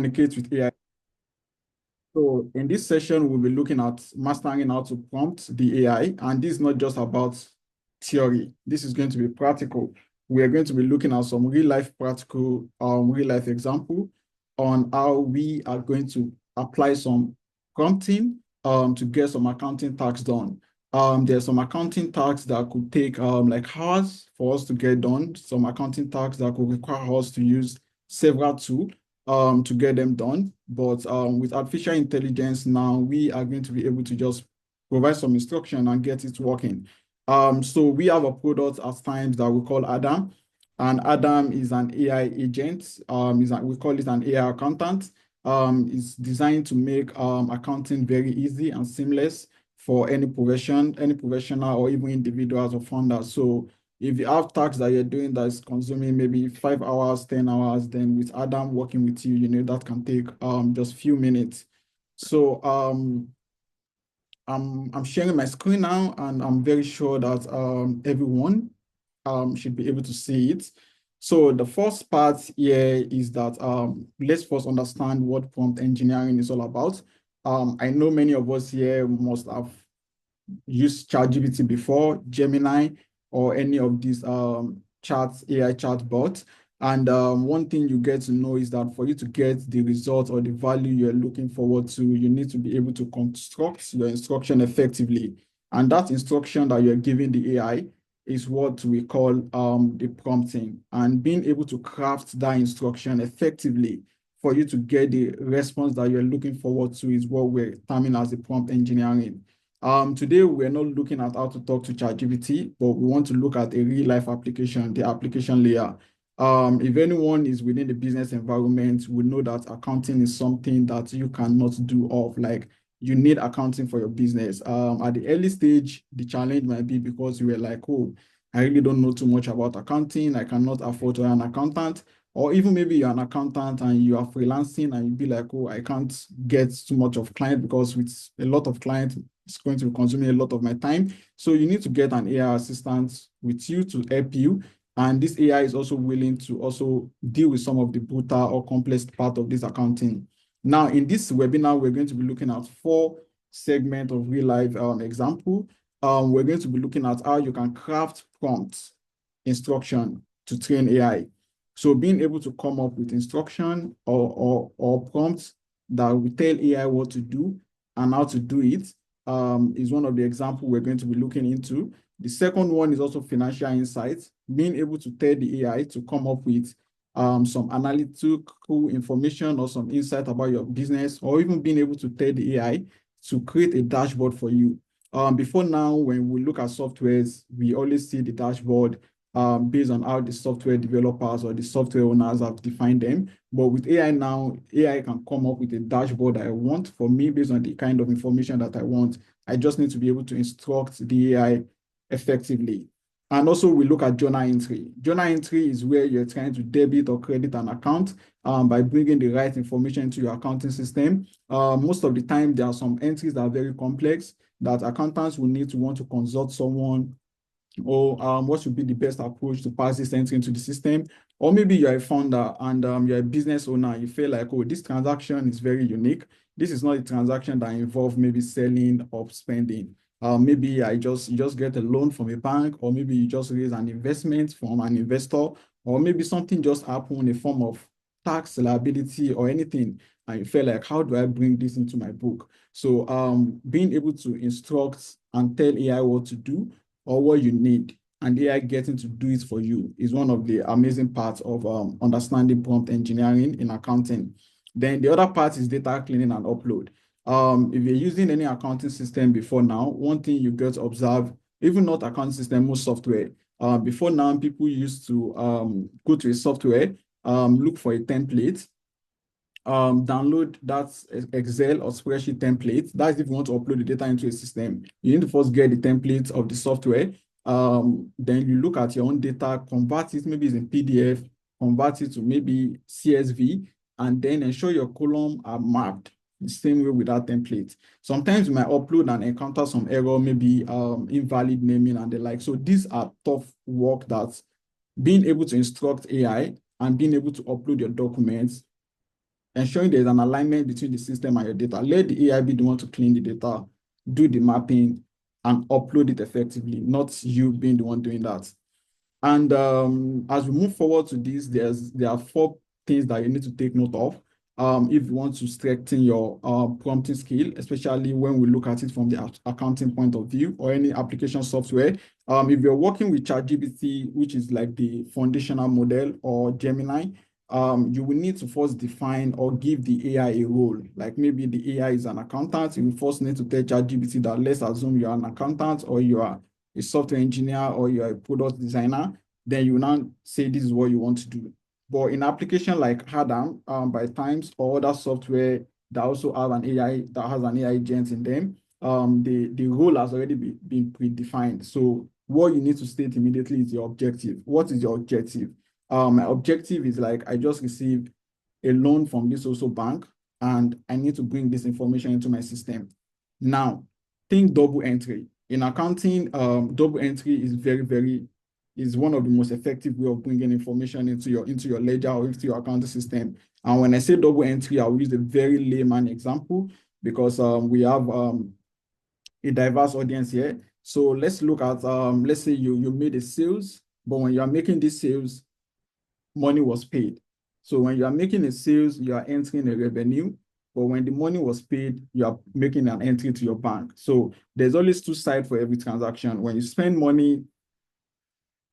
communicate with AI. So in this session, we'll be looking at mastering how to prompt the AI. And this is not just about theory. This is going to be practical. We are going to be looking at some real life practical, real life example on how we are going to apply some prompting to get some accounting tasks done. There's some accounting tasks that could take like hours for us to get done. Some accounting tasks that could require us to use several tools to get them done. But with artificial intelligence now, we are going to be able to just provide some instruction and get it working. So we have a product at times that we call Adam, and Adam is an AI agent. We call it an AI accountant. It's designed to make accounting very easy and seamless for any professional or even individuals or founders. So if you have tasks that you're doing that is consuming maybe 5 hours, 10 hours, then with Adam working with you, that can take just few minutes. So I'm sharing my screen now, and I'm very sure that everyone should be able to see it. So the first part here is that let's first understand what prompt engineering is all about. I know many of us here must have used ChatGPT before, Gemini, or any of these AI chatbots. And one thing you get to know is that for you to get the result or the value you're looking forward to, you need to be able to construct your instruction effectively. And that instruction that you're giving the AI is what we call the prompting. And being able to craft that instruction effectively for you to get the response that you're looking forward to is what we're terming as the prompt engineering. Today, we're not looking at how to talk to ChatGPT, but we want to look at a real life application, the application layer. If anyone is within the business environment, we know that accounting is something that you cannot do off. Like, you need accounting for your business. At the early stage, the challenge might be because you were like, oh, I really don't know too much about accounting. I cannot afford to hire an accountant. Or even maybe you're an accountant and you are freelancing and you be like, oh, I can't get too much of client because with a lot of clients, it's going to be consuming a lot of my time. So you need to get an AI assistant with you to help you. And this AI is also willing to also deal with some of the brutal or complex part of this accounting. Now, in this webinar, we're going to be looking at 4 segments of real life example. We're going to be looking at how you can craft prompts instruction to train AI. So being able to come up with instruction or prompts that will tell AI what to do and how to do it is one of the examples we're going to be looking into. The second one is also financial insights, being able to tell the AI to come up with some analytical information or some insight about your business, or even being able to tell the AI to create a dashboard for you. Before now, when we look at softwares, we always see the dashboard based on how the software developers or the software owners have defined them. But with AI now, AI can come up with a dashboard that I want for me based on the kind of information that I want. I just need to be able to instruct the AI effectively. And also we look at journal entry. Journal entry is where you're trying to debit or credit an account by bringing the right information into your accounting system. Most of the time, there are some entries that are very complex that accountants will need to want to consult someone, or what should be the best approach to pass this entry into the system. Or maybe you're a founder and you're a business owner. You feel like, oh, this transaction is very unique. This is not a transaction that involves maybe selling or spending. Maybe you just get a loan from a bank, or maybe you just raise an investment from an investor, or maybe something just happened in a form of tax liability or anything, and you feel like, how do I bring this into my book? So being able to instruct and tell AI what to do or what you need, and AI getting to do it for you is one of the amazing parts of understanding prompt engineering in accounting. Then the other part is data cleaning and upload. If you're using any accounting system before now, one thing you get to observe, even not accounting system, most software, before now, people used to go to a software, look for a template, download that Excel or spreadsheet template. That's if you want to upload the data into a system. You need to first get the template of the software. Then you look at your own data, convert it, maybe it's in PDF, convert it to maybe CSV, and then ensure your column are mapped the same way with that template. Sometimes you might upload and encounter some error, maybe invalid naming and the like. So these are tough work that being able to instruct AI and being able to upload your documents ensuring there's an alignment between the system and your data. Let the AI be the one to clean the data, do the mapping, and upload it effectively, not you being the one doing that. And as we move forward to this, there are four things that you need to take note of if you want to strengthen your prompting skill, especially when we look at it from the accounting point of view or any application software. If you're working with ChatGPT, which is like the foundational model, or Gemini, you will need to first define or give the AI a role. Like maybe the AI is an accountant, you will first need to tell ChatGPT that let's assume you're an accountant, or you are a software engineer, or you're a product designer. Then you now say this is what you want to do. But in application like Adam, by times, or other software that also have an AI, that has an AI agent in them, the role has already been predefined. So what you need to state immediately is your objective. What is your objective? My objective is like, I just received a loan from this also bank, and I need to bring this information into my system. Now, think double entry. In accounting, double entry is is one of the most effective way of bringing information into your ledger or into your accounting system. And when I say double entry, I'll use a very layman example, because we have a diverse audience here. So let's look at, let's say you made a sales, but when you are making this sales, money was paid. So when you are making a sales, you are entering a revenue, but when the money was paid, you are making an entry to your bank. So there's always two sides for every transaction. When you spend money,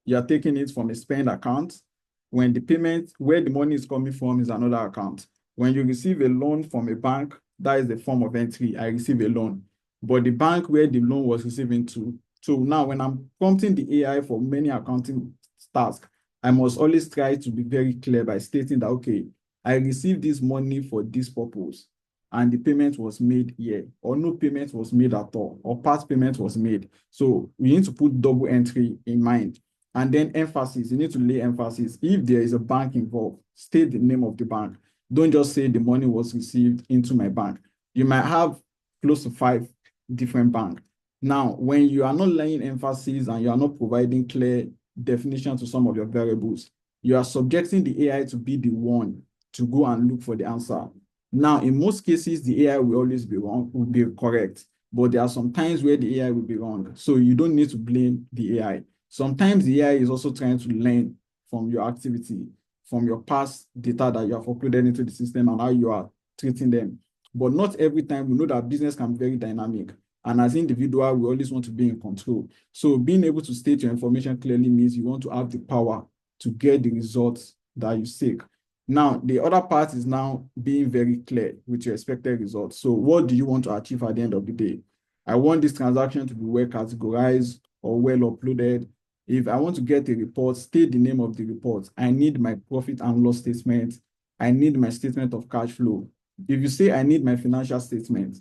you are taking it from a spend account. When the payment, where the money is coming from, is another account. When you receive a loan from a bank, that is the form of entry. I receive a loan. But the bank where the loan was receiving to. So now when I'm prompting the AI for many accounting tasks, I must always try to be very clear by stating that, okay, I received this money for this purpose, and the payment was made here, or no payment was made at all, or part payment was made. So we need to put double entry in mind. And then emphasis, you need to lay emphasis. If there is a bank involved, state the name of the bank. Don't just say the money was received into my bank. You might have close to 5 different banks. Now, when you are not laying emphasis and you are not providing clear definition to some of your variables, you are subjecting the AI to be the one to go and look for the answer. Now, in most cases, the AI will always be wrong, will be correct, but there are some times where the AI will be wrong. So you don't need to blame the AI. Sometimes the AI is also trying to learn from your activity, from your past data that you have uploaded into the system and how you are treating them. But not every time. We know that business can be very dynamic. And as individual, we always want to be in control. So being able to state your information clearly means you want to have the power to get the results that you seek. Now, the other part is now being very clear with your expected results. So what do you want to achieve at the end of the day? I want this transaction to be well categorized or well uploaded. If I want to get a report, state the name of the report. I need my profit and loss statement. I need my statement of cash flow. If you say I need my financial statement,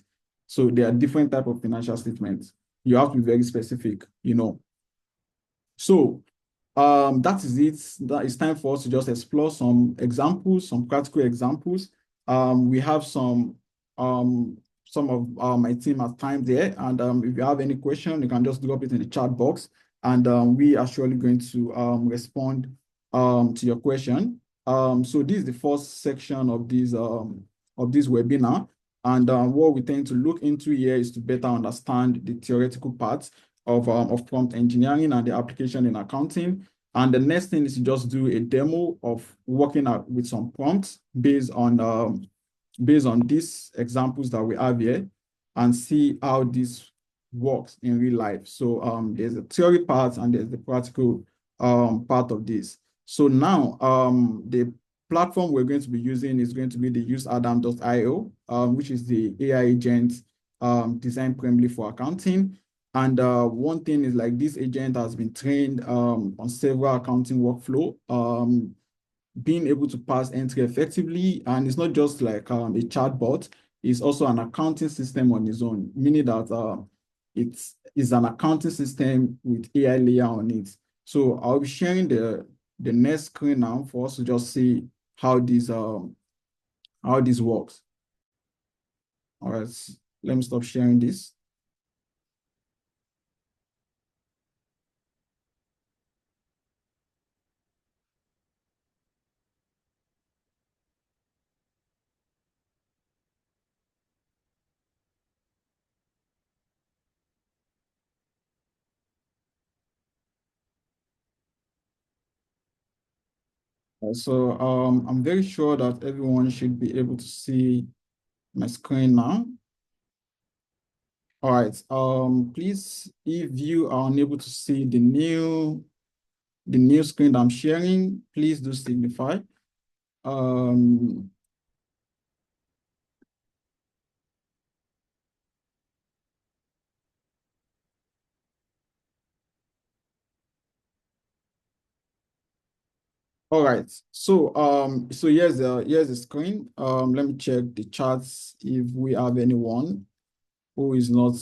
so there are different types of financial statements. You have to be very specific. So that is it. That is time for us to just explore some examples, some practical examples. We have some of my team at time there, and if you have any question, you can just drop it in the chat box, and we are surely going to respond to your question. So this is the first section of this webinar, and what we tend to look into here is to better understand the theoretical parts of prompt engineering and the application in accounting. And the next thing is to just do a demo of working out with some prompts based on these examples that we have here, and see how this works in real life. So there's the theory part and there's the practical part of this. So now the platform we're going to be using is going to be the useadam.io, which is the AI agent designed primarily for accounting. And one thing is, like, this agent has been trained on several accounting workflow, being able to pass entry effectively. And it's not just like a chatbot, it's also an accounting system on its own, meaning that it is an accounting system with AI layer on it. So I'll be sharing the next screen now for us to just see how this works. All right, let me stop sharing this. I'm very sure that everyone should be able to see my screen now. All right. Please, if you are unable to see the new screen that I'm sharing, please do signify. Um, all right. So here's the screen. Let me check the charts if we have anyone who is not,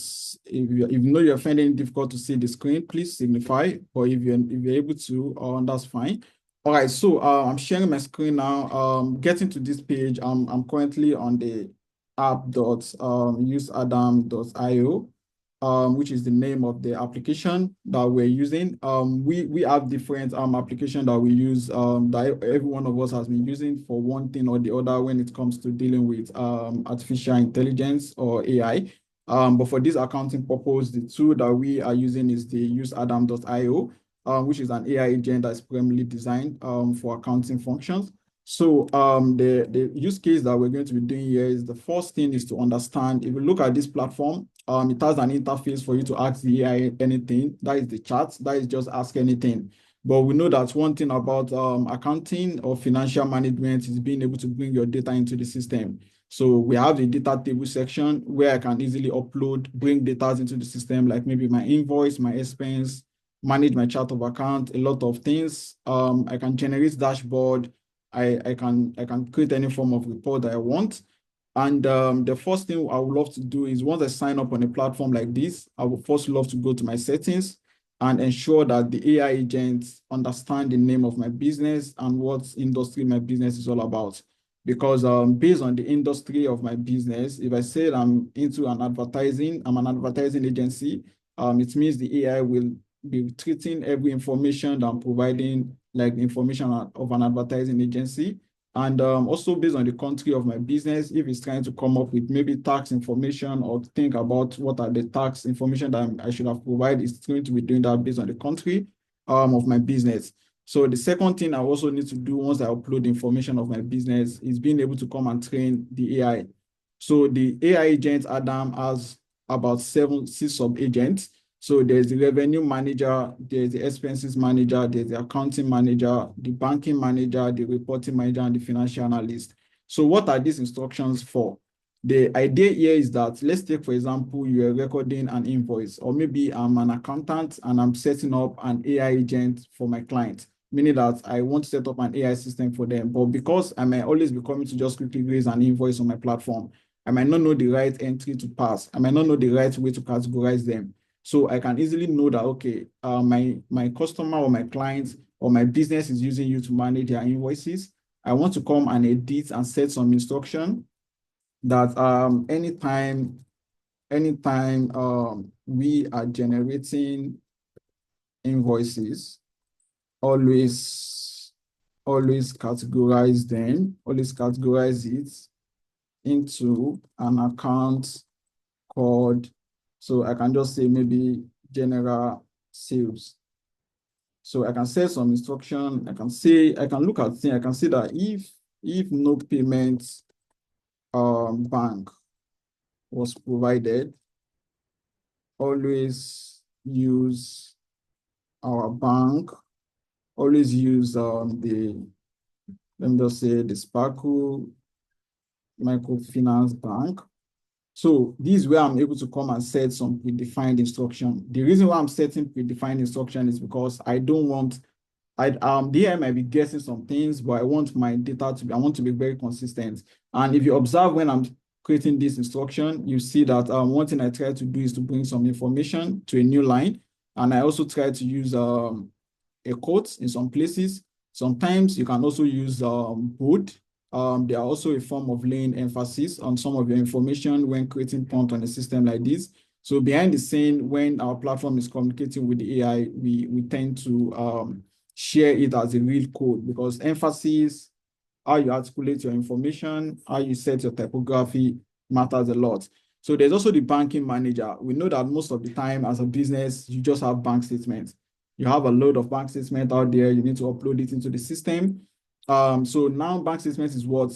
if you know you're finding it difficult to see the screen, please signify, or if you're able to, that's fine. All right, so I'm sharing my screen now. Getting to this page, I'm currently on the app.useadam.io, which is the name of the application that we're using. We have different application that we use, that every one of us has been using for one thing or the other when it comes to dealing with artificial intelligence or AI. But for this accounting purpose, the tool that we are using is the useadam.io, which is an AI agent that's primarily designed for accounting functions. So the use case that we're going to be doing here is, the first thing is to understand, if you look at this platform, it has an interface for you to ask the AI anything. That is the chat, that is just ask anything. But we know that one thing about accounting or financial management is being able to bring your data into the system. So we have the data table section where I can easily bring data into the system, like maybe my invoice, my expense, manage my chart of account, a lot of things. I can generate dashboard. I can create any form of report that I want. And the first thing I would love to do is, once I sign up on a platform like this, I would first love to go to my settings and ensure that the AI agents understand the name of my business and what industry my business is all about. Because based on the industry of my business, if I say I'm into I'm an advertising agency, it means the AI will be treating every information that I'm providing like information of an advertising agency. And also based on the country of my business, if it's trying to come up with maybe tax information or think about what are the tax information that I should have provided, it's going to be doing that based on the country of my business. So the second thing I also need to do once I upload the information of my business is being able to come and train the AI. So the AI agent Adam has about 6 sub-agents. So there's the revenue manager, there's the expenses manager, there's the accounting manager, the banking manager, the reporting manager, and the financial analyst. So what are these instructions for? The idea here is that, let's take, for example, you're recording an invoice, or maybe I'm an accountant and I'm setting up an AI agent for my client, meaning that I want to set up an AI system for them. But because I might always be coming to just quickly raise an invoice on my platform, I might not know the right entry to pass. I might not know the right way to categorize them. So I can easily know that, okay, my customer or my client or my business is using you to manage their invoices. I want to come and edit and set some instruction that anytime we are generating invoices, always categorize them, always categorize it into an account called, so I can just say maybe general sales. So I can set some instruction. I can look at things. I can say that if no payment bank was provided, always use our bank. Always use let me just say the Sparkle Microfinance Bank. So this is where I'm able to come and set some predefined instruction. The reason why I'm setting predefined instruction is because I don't want, the AI might be guessing some things, but I want my data I want to be very consistent. And if you observe when I'm creating this instruction, you see that one thing I try to do is to bring some information to a new line. And I also try to use a quote in some places. Sometimes you can also use bold. They are also a form of laying emphasis on some of your information when creating prompt on a system like this. So behind the scene, when our platform is communicating with the AI, we tend to share it as a real code, because emphasis, how you articulate your information, how you set your typography matters a lot. So there's also the banking manager. We know that most of the time as a business, you just have bank statements. You have a load of bank statements out there. You need to upload it into the system. So now bank statements is what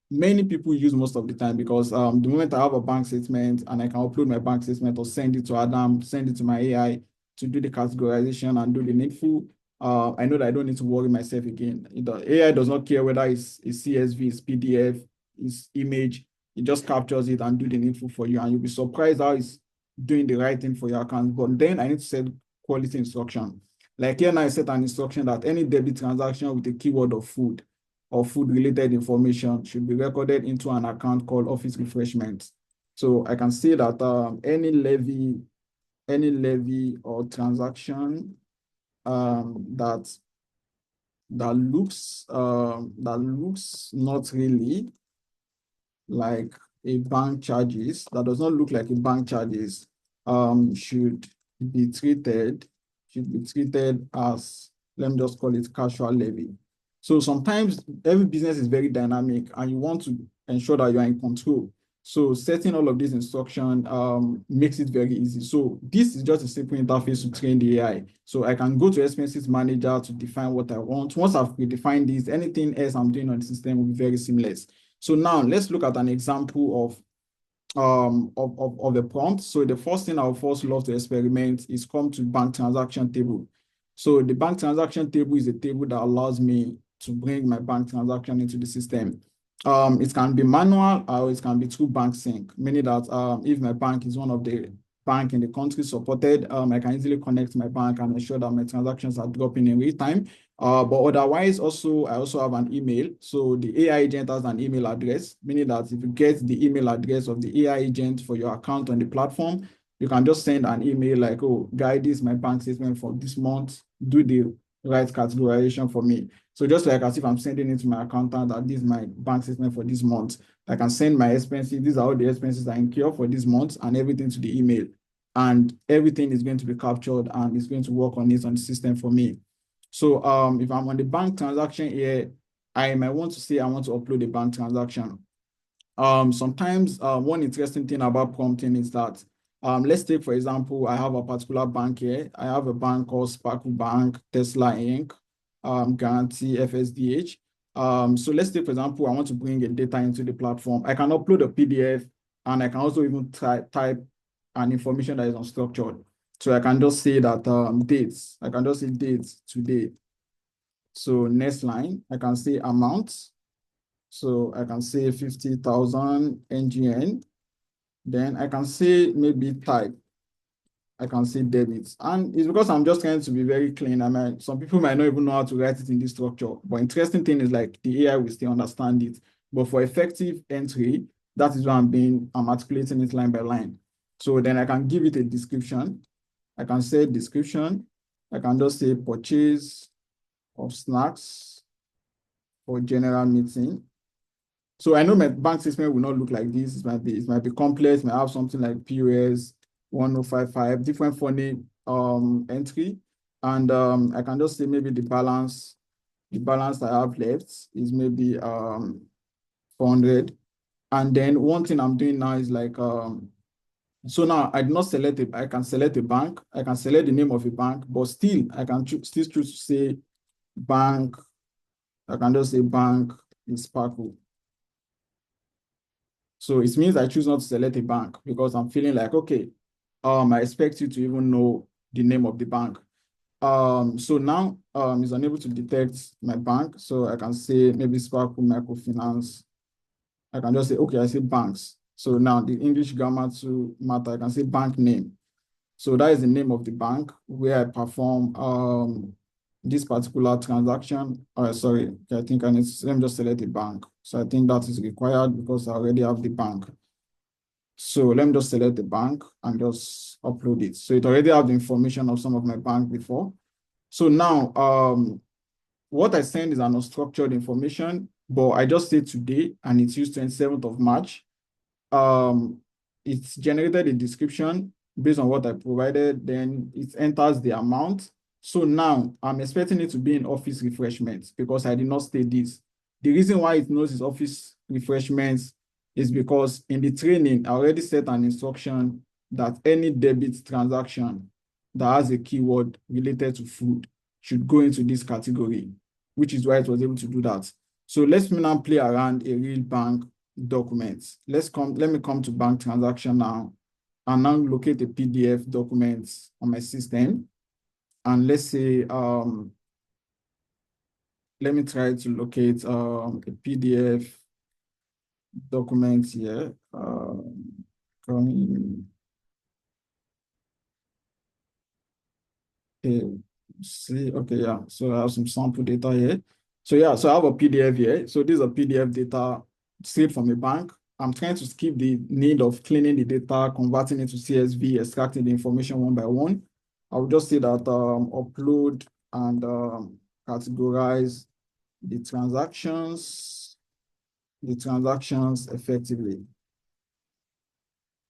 many people use most of the time, because the moment I have a bank statement and I can upload my bank statement or send it to Adam, send it to my AI to do the categorization and do the needful, I know that I don't need to worry myself again. The AI does not care whether it's CSV, it's PDF, it's image. It just captures it and do the needful for you, and you'll be surprised how it's doing the right thing for your account. But then I need to set quality instruction. Like here now, I set an instruction that any debit transaction with a keyword of food or food-related information should be recorded into an account called Office Refreshment. So I can say that any levy or transaction that that looks not really like a bank charges, that does not look like a bank charges, should be treated as, let me just call it casual levy. So sometimes every business is very dynamic and you want to ensure that you are in control. So setting all of this instruction makes it very easy. So this is just a simple interface to train the AI. So I can go to expenses manager to define what I want. Once I've predefined this, anything else I'm doing on the system will be very seamless. So now let's look at an example of the prompt. So the first thing I would first love to experiment is come to bank transaction table. So the bank transaction table is a table that allows me to bring my bank transaction into the system. It can be manual or it can be through bank sync, meaning that if my bank is one of the bank in the country supported, I can easily connect my bank and ensure that my transactions are dropping in real time. But otherwise, I also have an email. So the AI agent has an email address, meaning that if you get the email address of the AI agent for your account on the platform, you can just send an email like, oh, guy, this is my bank statement for this month. Do the right categorization for me. So just like as if I'm sending it to my accountant that this is my bank statement for this month, I can send my expenses. These are all the expenses I incur for this month and everything to the email. And everything is going to be captured and it's going to work on it on the system for me. So if I'm on the bank transaction here, I might want to say I want to upload a bank transaction. Sometimes one interesting thing about prompting is that let's take, for example, I have a particular bank here. I have a bank called Sparkle Bank, Tesla Inc., Guarantee, FSDH. So let's take, for example, I want to bring a data into the platform. I can upload a PDF and I can also even type an information that is unstructured. So I can just say that dates. I can just say dates today. So next line, I can say amount. So I can say 50,000 NGN. Then I can say maybe type. I can say debit. And it's because I'm just trying to be very clean. I mean, some people might not even know how to write it in this structure. But interesting thing is like the AI will still understand it. But for effective entry, that is why I'm articulating it line by line. So then I can give it a description. I can say description. I can just say purchase of snacks for general meeting. So I know my bank statement will not look like this. It might be complex, it might have something like POS 1055, different funny entry. And I can just say maybe the balance I have left is maybe 400. And then one thing I'm doing now is like so now I do not select it. I can select a bank, I can select the name of a bank, but still I can still choose to say bank. I can just say bank in Sparkle. So it means I choose not to select a bank because I'm feeling like, okay, I expect you to even know the name of the bank. So now it's unable to detect my bank. So I can say maybe Sparkle Microfinance. I can just say, okay, I say banks. So now the English grammar to matter, I can say bank name. So that is the name of the bank where I perform this particular transaction. Sorry, I think let me just select the bank. So I think that is required because I already have the bank. So let me just select the bank and just upload it. So it already have the information of some of my bank before. So now what I send is an unstructured information, but I just say today and it's used 27th of March. It's generated a description based on what I provided, then it enters the amount. So now I'm expecting it to be in office refreshments because I did not state this. The reason why it knows it's office refreshments is because in the training, I already set an instruction that any debit transaction that has a keyword related to food should go into this category, which is why it was able to do that. So let me now play around a real bank document. Let me come to bank transaction now and now locate a PDF document on my system. And let's say, let me try to locate a PDF document here. Okay, see, okay, yeah. So I have some sample data here. So yeah, so I have a PDF here. So this is a PDF data straight from a bank. I'm trying to skip the need of cleaning the data, converting it to CSV, extracting the information one by one. I will just say that upload and categorize the transactions effectively.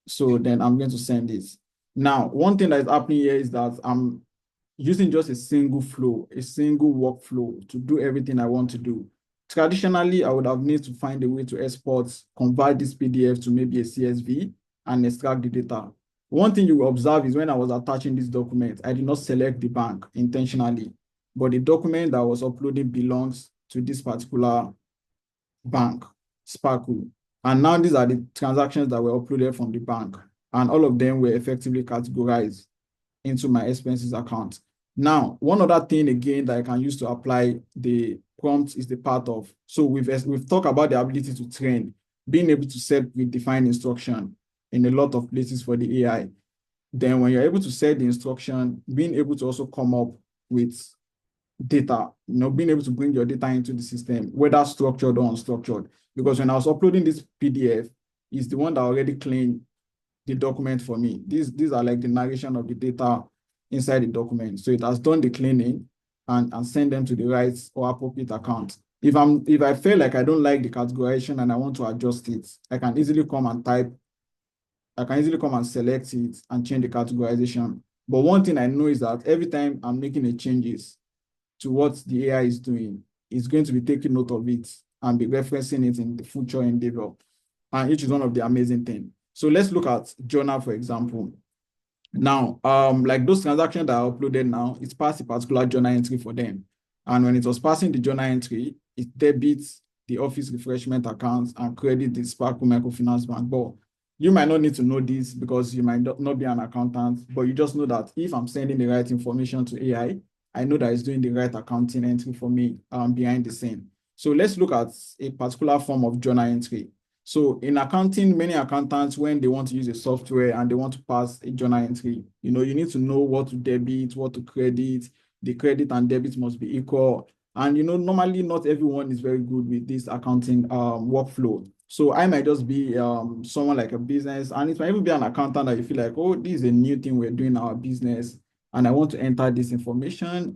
So then I'm going to send this. Now, one thing that is happening here is that I'm using just a single flow, a single workflow to do everything I want to do. Traditionally, I would have needed to find a way to export, convert this PDF to maybe a CSV and extract the data. One thing you will observe is when I was attaching this document, I did not select the bank intentionally, but the document that was uploaded belongs to this particular bank, Sparkle. And now these are the transactions that were uploaded from the bank, and all of them were effectively categorized into my expenses account. Now, one other thing again that I can use to apply the prompt is the part of, so we've talked about the ability to train, being able to set with defined instruction in a lot of places for the AI. Then when you're able to set the instruction, being able to also come up with data, being able to bring your data into the system, whether structured or unstructured. Because when I was uploading this PDF, it's the one that already cleaned the document for me. These are like the narration of the data inside the document. So it has done the cleaning and send them to the right or appropriate account. If I feel like I don't like the categorization and I want to adjust it, I can easily come and select it and change the categorization. But one thing I know is that every time I'm making a changes to what the AI is doing, it's going to be taking note of it and be referencing it in the future endeavor. And which is one of the amazing things. So let's look at journal, for example. Now, like those transactions that are uploaded now, it's passed a particular journal entry for them. And when it was passing the journal entry, it debits the office refreshment accounts and credit the Sparkle Microfinance Bank. But you might not need to know this because you might not be an accountant, but you just know that if I'm sending the right information to AI, I know that it's doing the right accounting entry for me behind the scene. So let's look at a particular form of journal entry. So in accounting, many accountants, when they want to use a software and they want to pass a journal entry, you need to know what to debit, what to credit. The credit and debit must be equal. And normally not everyone is very good with this accounting workflow. So I might just be someone like a business, and it might even be an accountant that you feel like, oh, this is a new thing we're doing in our business, and I want to enter this information.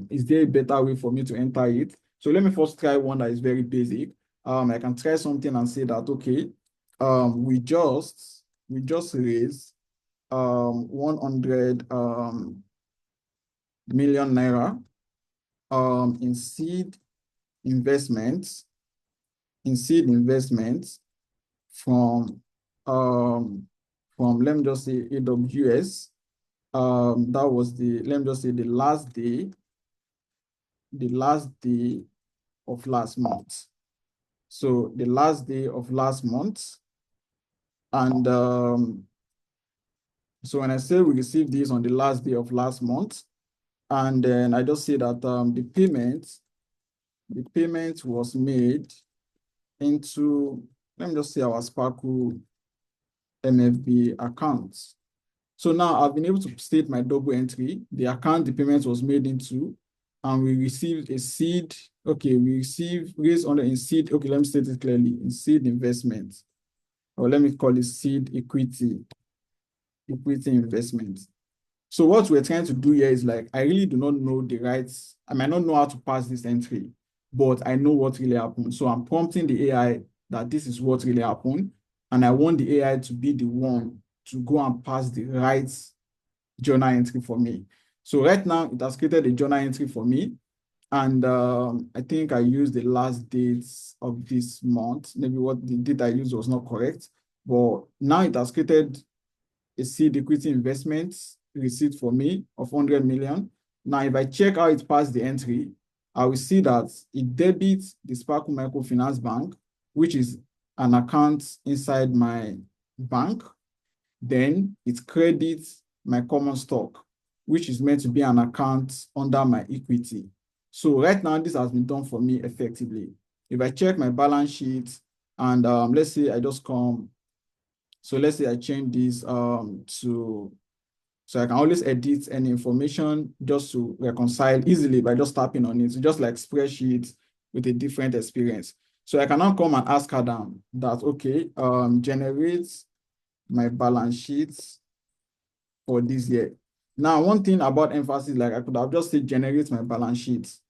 Is there a better way for me to enter it? So let me first try one that is very basic. I can try something and say that, okay, we just raised 100 million naira in seed investments from let me just say AWS. That was let me just say the last day of last month. So the last day of last month. And so when I say we received this on the last day of last month, and then I just say that the payment was made into, let me just say, our Sparkle MFB account. So now I've been able to state my double entry, the account the payment was made into, and we received a seed. Okay, we raised on in seed. Okay, let me state it clearly, in seed investment, or let me call it seed equity investment. So what we're trying to do here is, like, I really do not know the rights. I might not know how to pass this entry, but I know what really happened. So I'm prompting the AI that this is what really happened. And I want the AI to be the one to go and pass the right journal entry for me. So right now it has created a journal entry for me. And I think I used the last dates of this month. Maybe what the date I used was not correct, but now it has created a seed equity investment receipt for me of 100 million. Now, if I check how it passed the entry, I will see that it debits the Sparkle Microfinance Bank, which is an account inside my bank. Then it credits my common stock, which is meant to be an account under my equity. So right now, this has been done for me effectively. If I check my balance sheet and let's say I just come, so let's say I change this so I can always edit any information just to reconcile easily by just tapping on it. So just like spreadsheets with a different experience. So I can now come and ask Adam that, okay, generate my balance sheets for this year. Now, one thing about emphasis, like I could have just said, generate my balance sheets.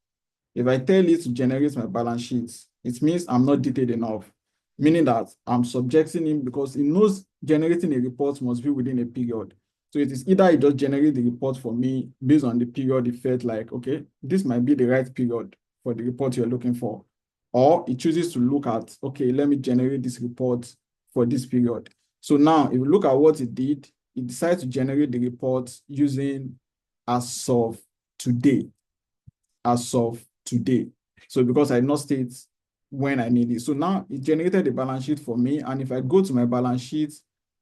If I tell it to generate my balance sheets, it means I'm not detailed enough, meaning that I'm subjecting him because he knows generating a report must be within a period. So it is either he just generate the report for me based on the period he felt like, okay, this might be the right period for the report you're looking for. Or he chooses to look at, okay, let me generate this report for this period. So now if you look at what he did, he decided to generate the report using as of today. As of today. So because I did not state when I need it. So now it generated the balance sheet for me. And if I go to my balance sheet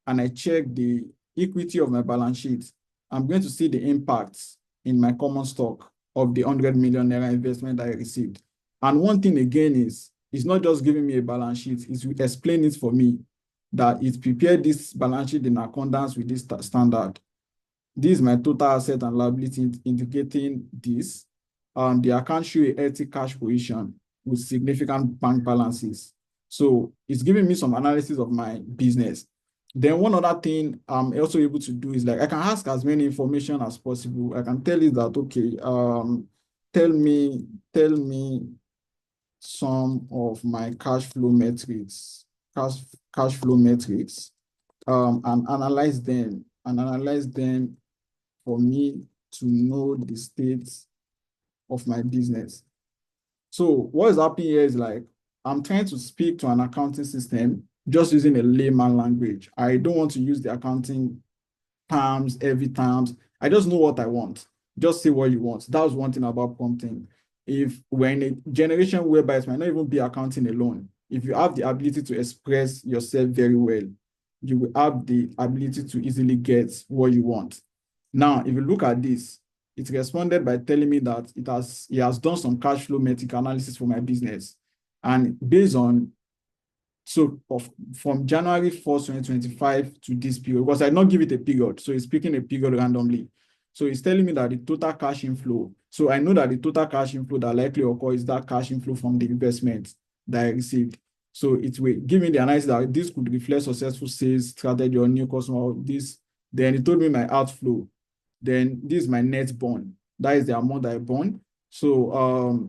and I check the equity of my balance sheet, I'm going to see the impacts in my common stock of the 100 million naira investment I received. And one thing again is, it's not just giving me a balance sheet, it's explaining it for me that it prepared this balance sheet in accordance with this standard. This is my total asset and liability indicating this. The account show a healthy cash position with significant bank balances. So it's giving me some analysis of my business. Then one other thing I'm also able to do is like I can ask as many information as possible. I can tell it that, okay, tell me some of my cash flow metrics, cash flow metrics, and analyze them for me to know the state of my business. So what is happening here is like, I'm trying to speak to an accounting system just using a layman language. I don't want to use the accounting terms, every terms. I just know what I want. Just say what you want. That was one thing about prompting. If we're in a generation whereby it might not even be accounting alone, if you have the ability to express yourself very well, you will have the ability to easily get what you want. Now, if you look at this, it responded by telling me that he has done some cash flow metric analysis for my business. And based on from January 1st, 2025 to this period, because I did not give it a period, so it's picking a period randomly. So it's telling me that the total cash inflow. So I know that the total cash inflow that likely occur is that cash inflow from the investment that I received. So it will give me the analysis that this could reflect successful sales strategy or new customer. This, then it told me my outflow. Then this is my net burn. That is the amount that I burn. So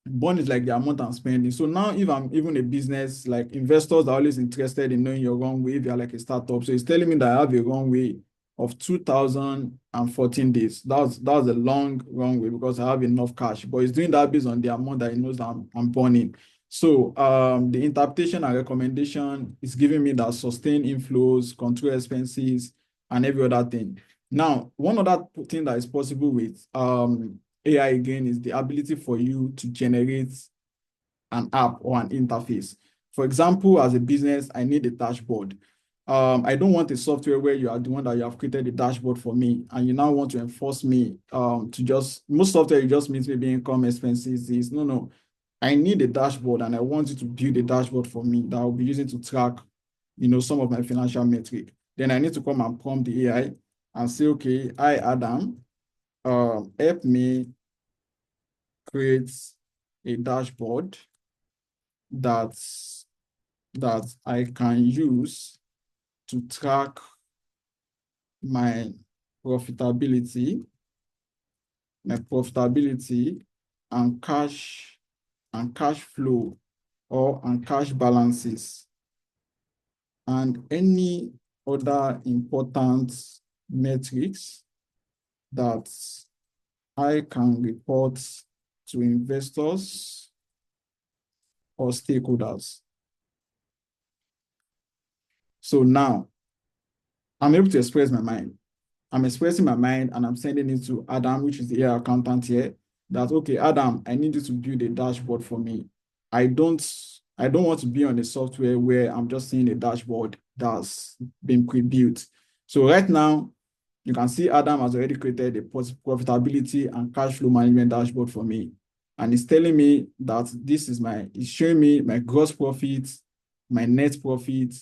burn is like the amount I'm spending. So now if I'm even a business, like investors are always interested in knowing your runway if you're like a startup. So it's telling me that I have a runway of 2014 days. That's a long runway because I have enough cash, but it's doing that based on the amount that it knows that I'm burning. So the interpretation and recommendation is giving me that sustain inflows, control expenses, and every other thing. Now, one other thing that is possible with AI again is the ability for you to generate an app or an interface. For example, as a business, I need a dashboard. I don't want a software where you are the one that you have created a dashboard for me and you now want to enforce me to just, most software it just means maybe income expenses is, no. I need a dashboard and I want you to build a dashboard for me that I'll be using to track, some of my financial metric. Then I need to come and prompt the AI and say, okay, hi, Adam, help me create a dashboard that I can use to track my profitability, and cash flow and cash balances and any other important metrics that I can report to investors or stakeholders. So now I'm able to express my mind. I'm expressing my mind and I'm sending it to Adam, which is the AI accountant here. that, okay, Adam, I need you to build a dashboard for me. I don't want to be on a software where I'm just seeing a dashboard that's been pre-built. So right now, you can see Adam has already created a profitability and cash flow management dashboard for me. And it's telling me that it's showing me my gross profit, my net profit,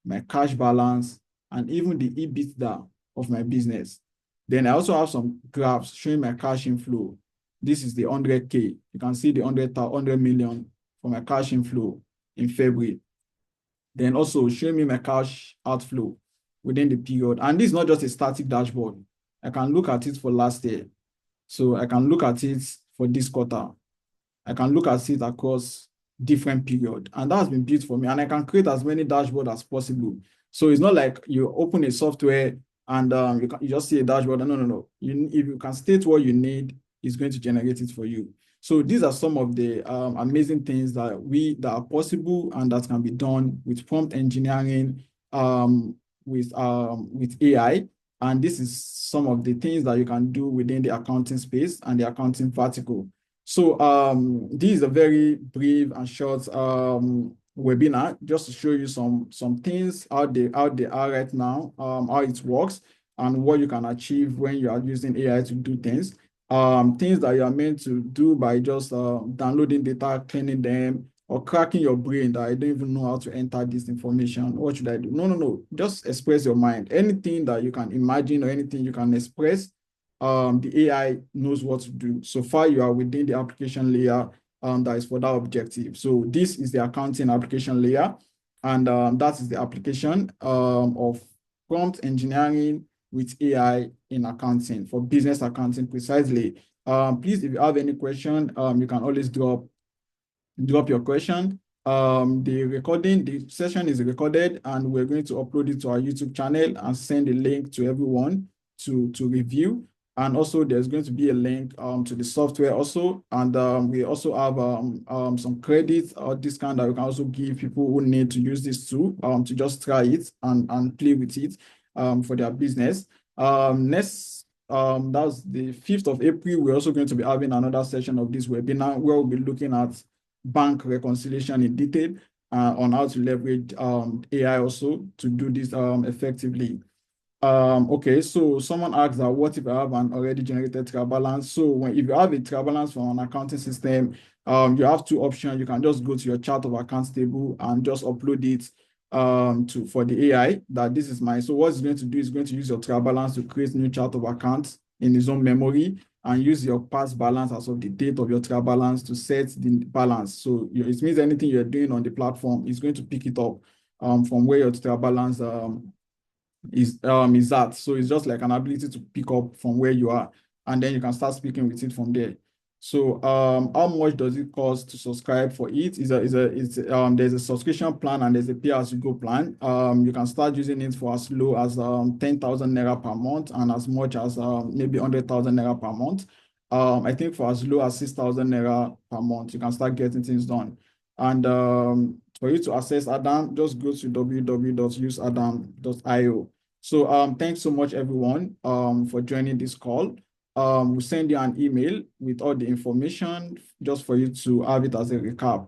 my cash balance, and even the EBITDA of my business. Then I also have some graphs showing my cash inflow. This is the 100K. You can see the 100 million for my cash inflow in February. Then also showing me my cash outflow within the period. And this is not just a static dashboard. I can look at it for last year. So I can look at it for this quarter. I can look at it across different period. And that has been built for me. And I can create as many dashboards as possible. So it's not like you open a software and you just see a dashboard. No, no, no. If you can state what you need, it's going to generate it for you. So these are some of the amazing things that are possible and that can be done with prompt engineering, with AI. And this is some of the things that you can do within the accounting space and the accounting vertical. So this is a very brief and short webinar just to show you some things how they are right now, how it works, and what you can achieve when you are using AI to do things. Things that you are meant to do by just downloading data, cleaning them, or cracking your brain that I don't even know how to enter this information. What should I do? No, no, no. Just express your mind. Anything that you can imagine or anything you can express, the AI knows what to do. So far, you are within the application layer that is for that objective. So this is the accounting application layer, and that is the application of prompt engineering with AI in accounting for business accounting precisely. Please, if you have any question, you can always drop your question. The session is recorded and we're going to upload it to our YouTube channel and send a link to everyone to review. And also there's going to be a link to the software also. And we also have some credits or discount that we can also give people who need to use this tool to just try it and play with it for their business. That's the 5th of April. We're also going to be having another session of this webinar where we'll be looking at bank reconciliation in detail on how to leverage AI also to do this effectively. Okay, so someone asked that what if I have an already generated trial balance? So if you have a trial balance from an accounting system, you have two options. You can just go to your chart of accounts table and just upload it for the AI that this is mine. So what it's going to do is going to use your trial balance to create new chart of accounts in its own memory and use your past balance as of the date of your trial balance to set the balance. So it means anything you're doing on the platform is going to pick it up from where your trial balance is that. So it's just like an ability to pick up from where you are, and then you can start speaking with it from there. So how much does it cost to subscribe for it? There's a subscription plan and there's a pay-as-you-go plan. You can start using it for as low as 10,000 naira per month and as much as maybe 100,000 naira per month. I think for as low as 6,000 naira per month, you can start getting things done. And for you to access Adam, just go to www.useadam.io. So thanks so much, everyone, for joining this call. We'll send you an email with all the information just for you to have it as a recap.